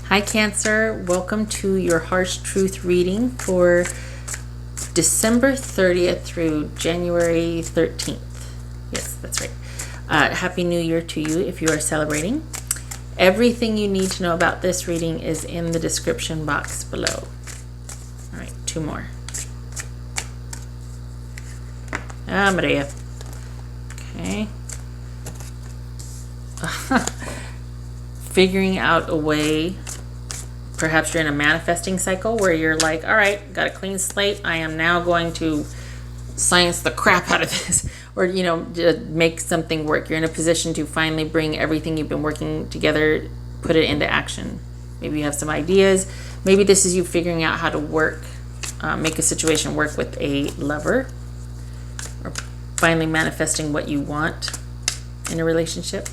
Hi Cancer, welcome to your Harsh Truth reading for December 30th through January 13th. Yes, that's right. Happy New Year to you if you are celebrating. Everything you need to know about this reading is in the description box below. All right, two more. Maria. Okay. Figuring out a way. Perhaps you're in a manifesting cycle where you're like, all right, got a clean slate. I am now going to science the crap out of this, or, make something work. You're in a position to finally bring everything you've been working together, put it into action. Maybe you have some ideas. Maybe this is you figuring out how to work, make a situation work with a lover, or finally manifesting what you want in a relationship.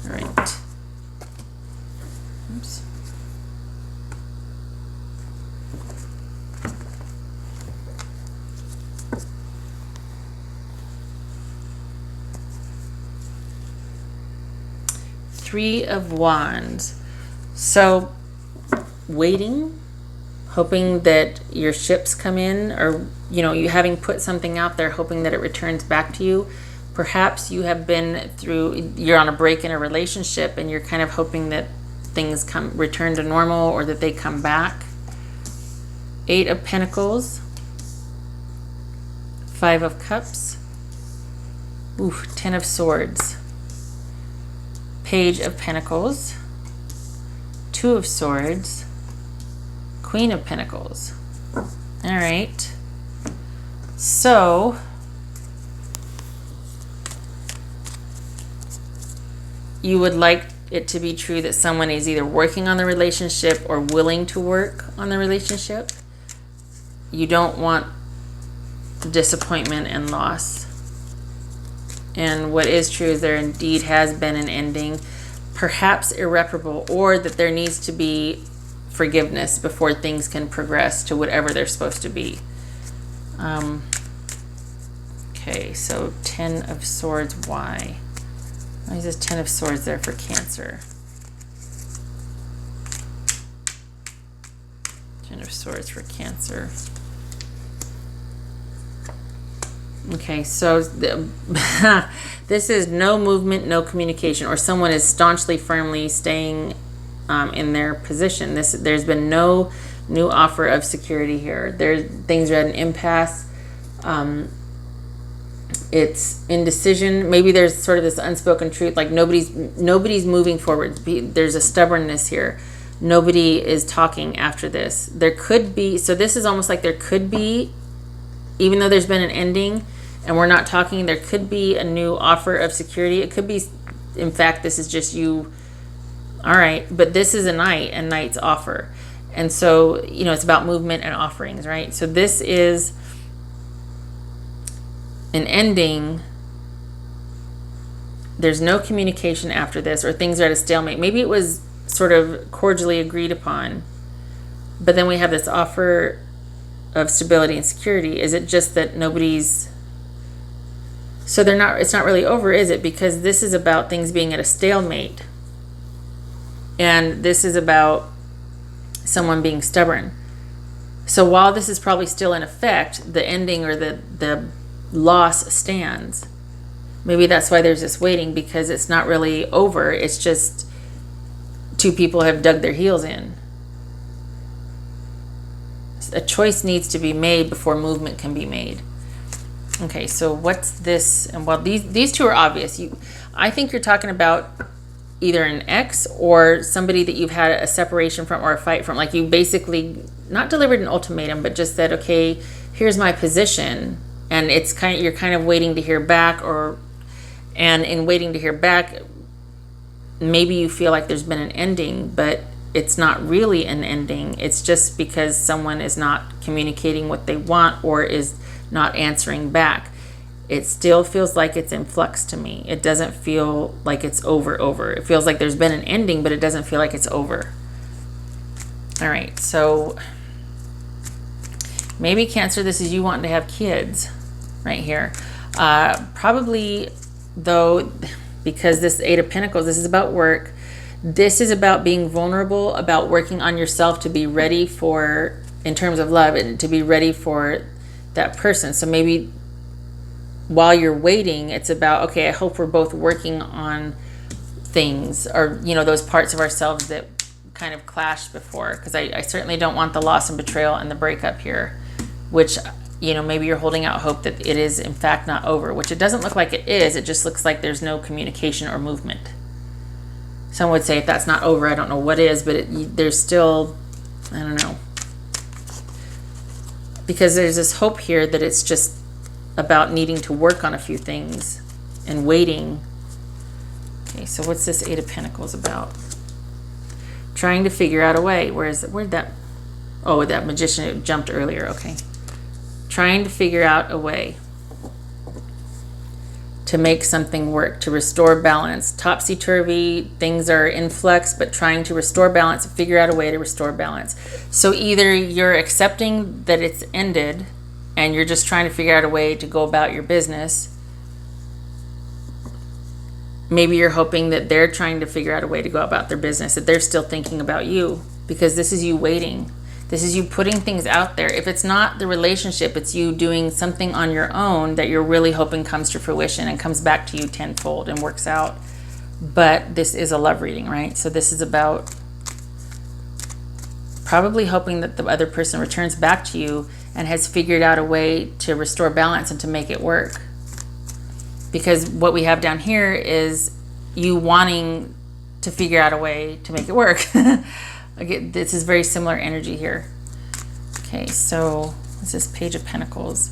All right. Oops. Three of Wands. So, waiting, hoping that your ships come in, or, you having put something out there, hoping that it returns back to you. Perhaps you have been you're on a break in a relationship and you're kind of hoping that things return to normal, or that they come back. 8 of Pentacles, 5 of Cups, 10 of Swords, Page of Pentacles, 2 of Swords, Queen of Pentacles. All right. So, you would like it to be true that someone is either working on the relationship or willing to work on the relationship. You don't want disappointment and loss. And what is true is there indeed has been an ending, perhaps irreparable, or that there needs to be forgiveness before things can progress to whatever they're supposed to be. Okay, so 10 of Swords, why? Why is this 10 of Swords there for Cancer? 10 of Swords for Cancer. Okay, so this is no movement, no communication, or someone is staunchly, firmly staying in their position. There's been no new offer of security here. Things are at an impasse. It's indecision. Maybe there's sort of this unspoken truth, like nobody's moving forward. There's a stubbornness here. Nobody is talking after this. There could be, so this is almost like there could be, even though there's been an ending and we're not talking, there could be a new offer of security. It could be, in fact, this is just you. All right, but this is a knight's offer. And so, it's about movement and offerings, right? So this is an ending. There's no communication after this, or things are at a stalemate. Maybe it was sort of cordially agreed upon, but then we have this offer of stability and security. Is it just that nobody's, so it's not really over, is it? Because this is about things being at a stalemate, and this is about someone being stubborn. So while this is probably still in effect, the ending or the loss stands. Maybe that's why there's this waiting, because it's not really over. It's just two people have dug their heels in. A choice needs to be made before movement can be made. Okay, so what's this? And well, these two are obvious. I think you're talking about either an ex or somebody that you've had a separation from or a fight from. Like, you basically not delivered an ultimatum, but just said, okay, here's my position. And you're kind of waiting to hear back, and in waiting to hear back, maybe you feel like there's been an ending, but it's not really an ending. It's just because someone is not communicating what they want or is not answering back. It still feels like it's in flux to me. It doesn't feel like it's over. It feels like there's been an ending, but it doesn't feel like it's over. All right, so maybe Cancer, this is you wanting to have kids right here. Probably, though, because this Eight of Pentacles, this is about work. This is about being vulnerable, about working on yourself to be ready for, in terms of love, and to be ready for that person. So maybe while you're waiting, it's about, okay, I hope we're both working on things, or, you know, those parts of ourselves that kind of clashed before, because I certainly don't want the loss and betrayal and the breakup here, which, you know, maybe you're holding out hope that it is in fact not over, which it doesn't look like it is. It just looks like there's no communication or movement. Some would say if that's not over, I don't know what is, but there's still, I don't know, because there's this hope here that it's just about needing to work on a few things and waiting. Okay, so what's this Eight of Pentacles about? Trying to figure out a way. Where'd that, oh, that Magician, it jumped earlier. Okay. Trying to figure out a way to make something work, to restore balance. Topsy-turvy, things are in flux, but trying to restore balance, figure out a way to restore balance. So either you're accepting that it's ended and you're just trying to figure out a way to go about your business. Maybe you're hoping that they're trying to figure out a way to go about their business, that they're still thinking about you, because this is you waiting. This is you putting things out there. If it's not the relationship, it's you doing something on your own that you're really hoping comes to fruition and comes back to you tenfold and works out. But this is a love reading, right? So this is about probably hoping that the other person returns back to you and has figured out a way to restore balance and to make it work. Because what we have down here is you wanting to figure out a way to make it work. Again, this is very similar energy here. Okay, so what's this Page of Pentacles?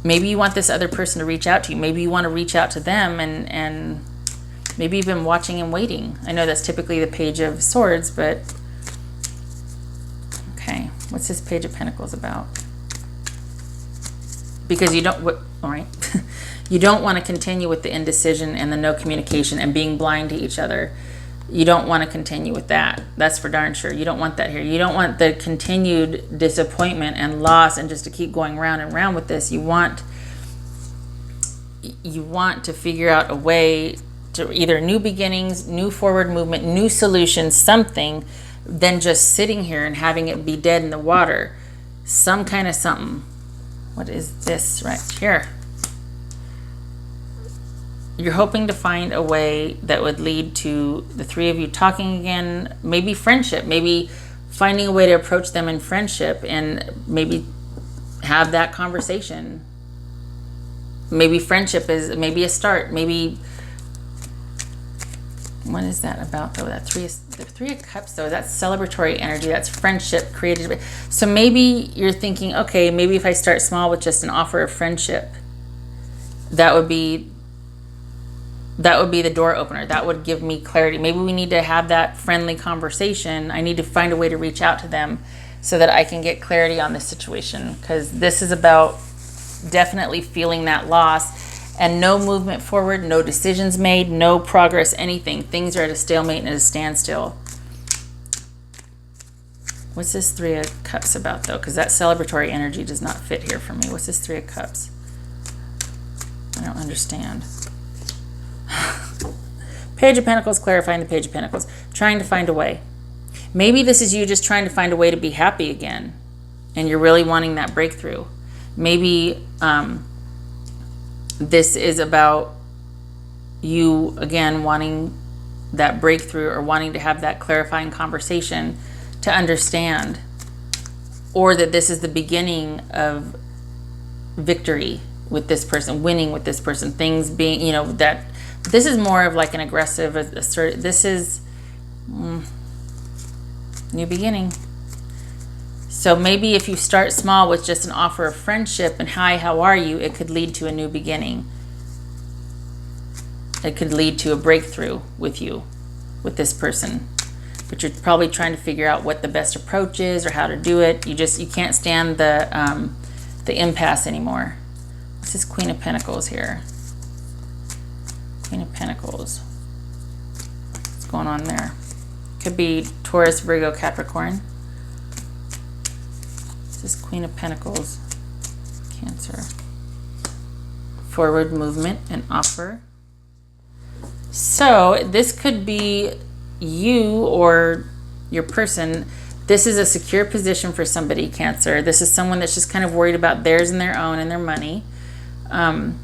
Maybe you want this other person to reach out to you. Maybe you want to reach out to them, and maybe you've been watching and waiting. I know that's typically the Page of Swords, but okay, what's this Page of Pentacles about? Because you don't, all right, you don't want to continue with the indecision and the no communication and being blind to each other. You don't want to continue with that. That's for darn sure. You don't want that here. You don't want the continued disappointment and loss and just to keep going round and round with this. You want to figure out a way to either new beginnings, new forward movement, new solutions, something, than just sitting here and having it be dead in the water. Some kind of something. What is this right here? You're hoping to find a way that would lead to the three of you talking again, maybe friendship, maybe finding a way to approach them in friendship and maybe have that conversation. Maybe friendship is maybe a start. Maybe, what is that about though? That the Three of Cups though, that's celebratory energy, that's friendship created. So maybe you're thinking, okay, maybe if I start small with just an offer of friendship, that would be the door opener. That would give me clarity. Maybe we need to have that friendly conversation. I need to find a way to reach out to them so that I can get clarity on this situation, because this is about definitely feeling that loss and no movement forward, no decisions made, no progress, anything. Things are at a stalemate and at a standstill. What's this Three of Cups about though? Because that celebratory energy does not fit here for me. What's this Three of Cups? I don't understand. Page of Pentacles, clarifying the Page of Pentacles. Trying to find a way. Maybe this is you just trying to find a way to be happy again, and you're really wanting that breakthrough. Maybe this is about you, again, wanting that breakthrough or wanting to have that clarifying conversation to understand, or that this is the beginning of victory with this person, winning with this person, things being, you know, that this is more of like an aggressive, assertive, this is new beginning. So maybe if you start small with just an offer of friendship and hi, how are you, it could lead to a new beginning. It could lead to a breakthrough with you, with this person. But you're probably trying to figure out what the best approach is or how to do it. You can't stand the impasse anymore. This is Queen of Pentacles here. Queen of Pentacles. What's going on there? Could be Taurus, Virgo, Capricorn. This is Queen of Pentacles. Cancer. forward movement and offer. So this could be you or your person. This is a secure position for somebody, Cancer. This is someone that's just kind of worried about theirs and their own and their money, and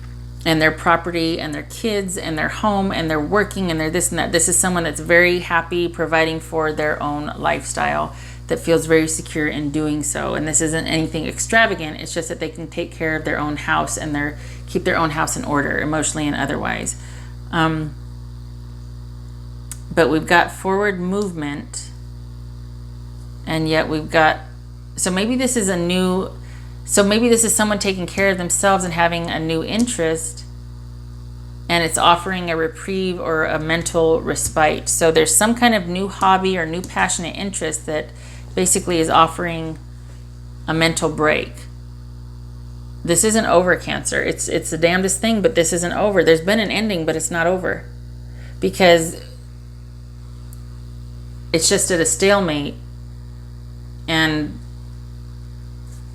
their property and their kids and their home, and they're working and they're this and that. This is someone that's very happy providing for their own lifestyle, that feels very secure in doing so. And this isn't anything extravagant. It's just that they can take care of their own house and keep their own house in order, emotionally and otherwise. But we've got forward movement, and yet we've got, so maybe this is someone taking care of themselves and having a new interest, and it's offering a reprieve or a mental respite. So there's some kind of new hobby or new passionate interest that basically is offering a mental break. This isn't over, Cancer. It's the damnedest thing, but this isn't over. There's been an ending, but it's not over, because it's just at a stalemate and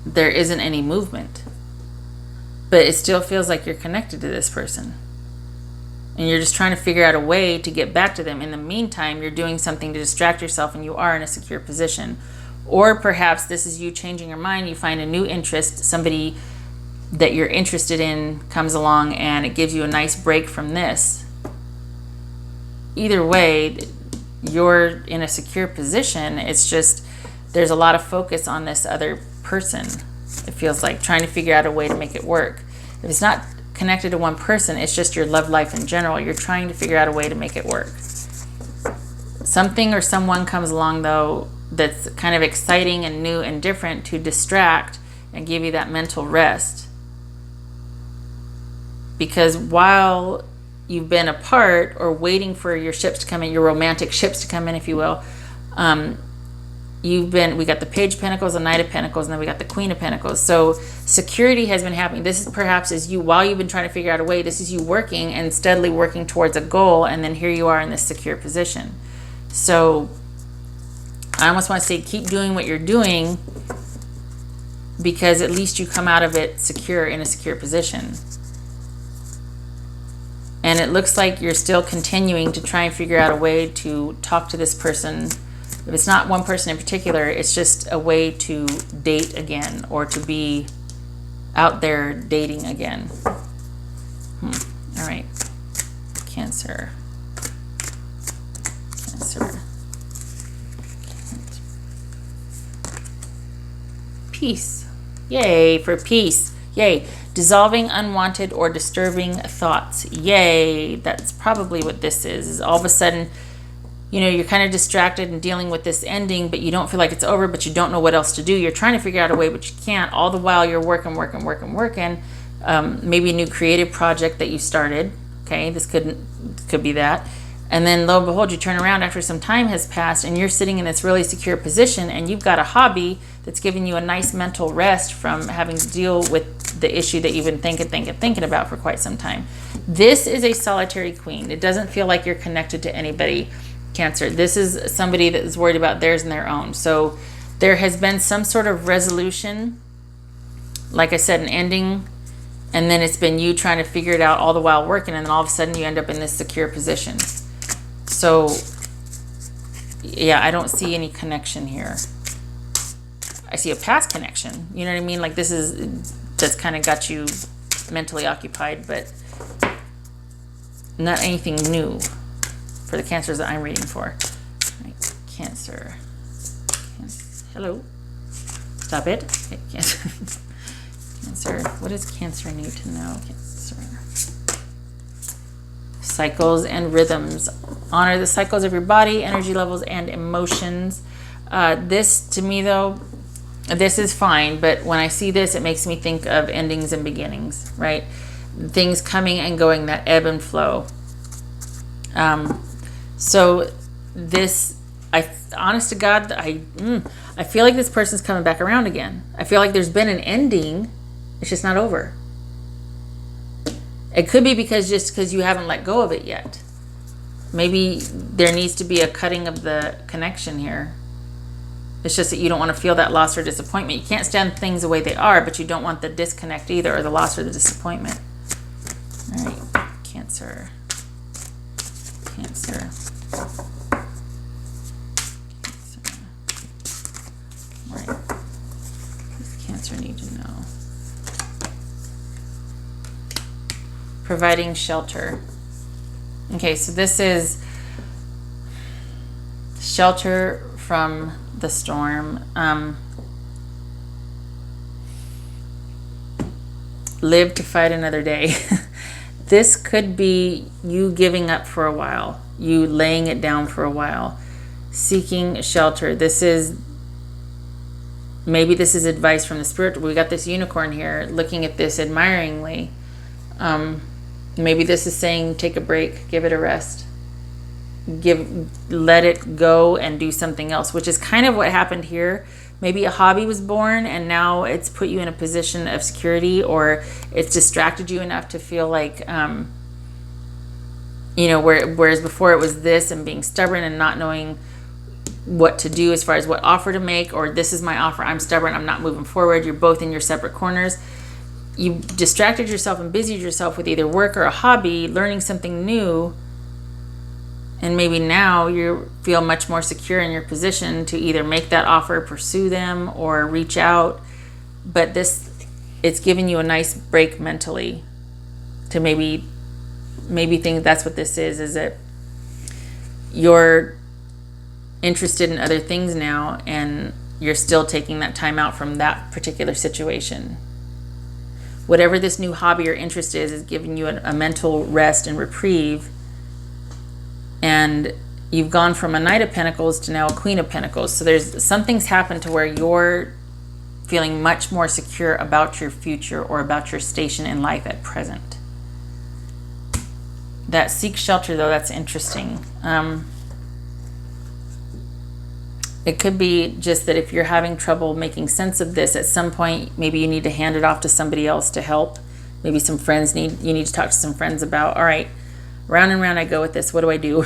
there isn't any movement. But it still feels like you're connected to this person, and you're just trying to figure out a way to get back to them. In the meantime, you're doing something to distract yourself, and you are in a secure position. Or perhaps this is you changing your mind. You find a new interest. Somebody that you're interested in comes along, and it gives you a nice break from this. Either way, you're in a secure position. It's just there's a lot of focus on this other person. It feels like trying to figure out a way to make it work. If it's not connected to one person, it's just your love life in general. You're trying to figure out a way to make it work. Something or someone comes along, though, that's kind of exciting and new and different to distract and give you that mental rest. Because while you've been apart or waiting for your ships to come in, your romantic ships to come in, if you will, we got the Page of Pentacles, the Knight of Pentacles, and then we got the Queen of Pentacles. So security has been happening. This is perhaps as you, while you've been trying to figure out a way, this is you working and steadily working towards a goal, and then here you are in this secure position. So I almost want to say keep doing what you're doing, because at least you come out of it secure, in a secure position. And it looks like you're still continuing to try and figure out a way to talk to this person. If it's not one person in particular, it's just a way to date again, or to be out there dating again. All right. Cancer. Peace. Yay for peace. Yay. Dissolving unwanted or disturbing thoughts. Yay. That's probably what this is all of a sudden, you're kind of distracted and dealing with this ending, but you don't feel like it's over, but you don't know what else to do. You're trying to figure out a way, but you can't. All the while you're working. Maybe a new creative project that you started. Okay, this could be that. And then lo and behold, you turn around after some time has passed, and you're sitting in this really secure position, and you've got a hobby that's giving you a nice mental rest from having to deal with the issue that you've been thinking about for quite some time. This is a solitary queen. It doesn't feel like you're connected to anybody, Cancer. This is somebody that is worried about theirs and their own. So there has been some sort of resolution, like I said, an ending, and then it's been you trying to figure it out all the while working, and then all of a sudden you end up in this secure position. So yeah, I don't see any connection here. I see a past connection, you know what I mean? Like that's kind of got you mentally occupied, but not anything new for the Cancers that I'm reading for. Right. Cancer. Hello. Stop it. Okay, Cancer. Cancer. What does Cancer need to know? Cancer. Cycles and rhythms. Honor the cycles of your body, energy levels, and emotions. This, to me, though, this is fine, but when I see this, it makes me think of endings and beginnings, right? Things coming and going, that ebb and flow. So this, honest to God, I feel like this person's coming back around again. I feel like there's been an ending. It's just not over. It could be because you haven't let go of it yet. Maybe there needs to be a cutting of the connection here. It's just that you don't want to feel that loss or disappointment. You can't stand things the way they are, but you don't want the disconnect either, or the loss or the disappointment. Cancer. Cancer. Right. Does Cancer need to know? Providing shelter. Okay, so this is shelter from the storm. Live to fight another day. This could be you giving up for a while, you laying it down for a while, seeking shelter. Maybe this is advice from the spirit. We got this unicorn here looking at this admiringly. Maybe this is saying take a break, give it a rest, let it go and do something else, which is kind of what happened here. Maybe a hobby was born and now it's put you in a position of security, or it's distracted you enough to feel like, whereas before it was this and being stubborn and not knowing what to do as far as what offer to make, or this is my offer, I'm stubborn, I'm not moving forward. You're both in your separate corners. You distracted yourself and busied yourself with either work or a hobby, learning something new. And maybe now you feel much more secure in your position to either make that offer, pursue them, or reach out. But it's giving you a nice break mentally to maybe think that's what this is that you're interested in other things now and you're still taking that time out from that particular situation. Whatever this new hobby or interest is giving you a mental rest and reprieve. And you've gone from a Knight of Pentacles to now a Queen of Pentacles. So something's happened to where you're feeling much more secure about your future or about your station in life at present. That seek shelter, though, that's interesting. It could be just that if you're having trouble making sense of this, at some point, maybe you need to hand it off to somebody else to help. Maybe some friends you need to talk to some friends about, all right, round and round I go with this. What do I do?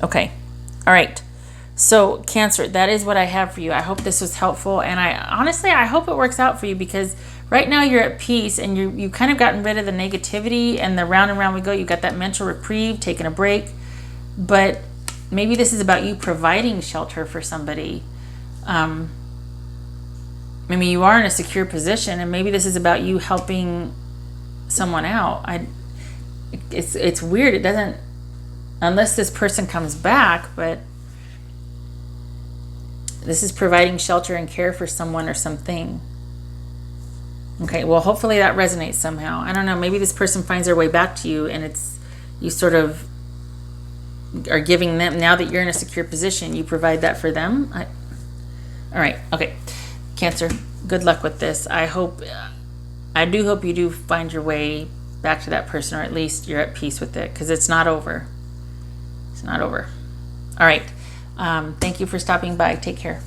Okay. All right. So Cancer, that is what I have for you. I hope this was helpful. And I hope it works out for you, because right now you're at peace and you've kind of gotten rid of the negativity, and the round and round we go. You got that mental reprieve, taking a break. But maybe this is about you providing shelter for somebody. Maybe you are in a secure position, and maybe this is about you helping someone out. It's weird. It doesn't, unless this person comes back, but this is providing shelter and care for someone or something. Okay, well, hopefully that resonates somehow. I don't know, maybe this person finds their way back to you, and you sort of are giving them, now that you're in a secure position, you provide that for them. All right, okay. Cancer, good luck with this. I do hope you do find your way back to that person, or at least you're at peace with it, because it's not over. It's not over. All right. Thank you for stopping by. Take care.